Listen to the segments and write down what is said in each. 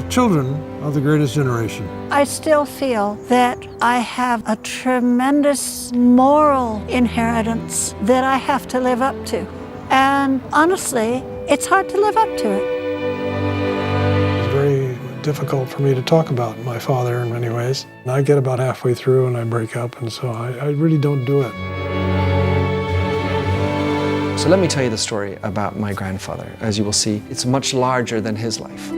the children of the greatest generation. I still feel that I have a tremendous moral inheritance that I have to live up to. And honestly, it's hard to live up to it. It's very difficult for me to talk about my father in many ways. And I get about halfway through and I break up, and so I really don't do it. So let me tell you the story about my grandfather. As you will see, it's much larger than his life.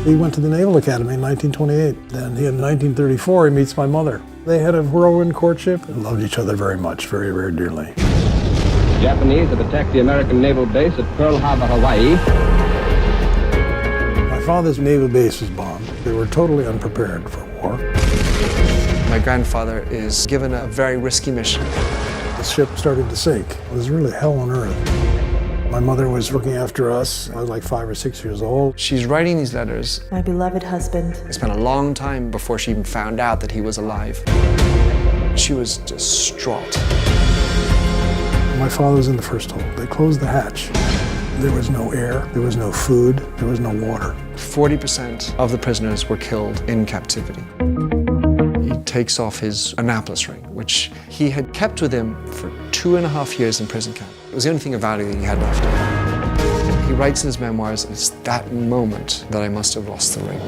He went to the Naval Academy in 1928. Then in 1934, he meets my mother. They had a whirlwind courtship and loved each other very much, very, very dearly. The Japanese have attacked the American naval base at Pearl Harbor, Hawaii. My father's naval base was bombed. They were totally unprepared for war. My grandfather is given a very risky mission. The ship started to sink. It was really hell on earth. My mother was looking after us. I was like 5 or 6 years old. She's writing these letters. My beloved husband. It spent a long time before she even found out that he was alive. She was distraught. My father was in the first hold. They closed the hatch. There was no air, there was no food, there was no water. 40% of the prisoners were killed in captivity. He takes off his Annapolis ring, which he had kept with him for 2.5 years in prison camp. It was the only thing of value that he had left. He writes in his memoirs, "It's that moment that I must have lost the ring."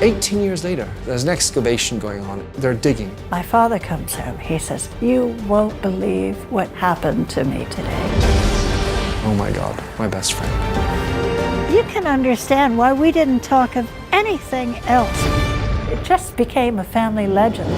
18 years later, there's an excavation going on. They're digging. My father comes home. He says, "You won't believe what happened to me today." Oh my God, my best friend. You can understand why we didn't talk of anything else. It just became a family legend.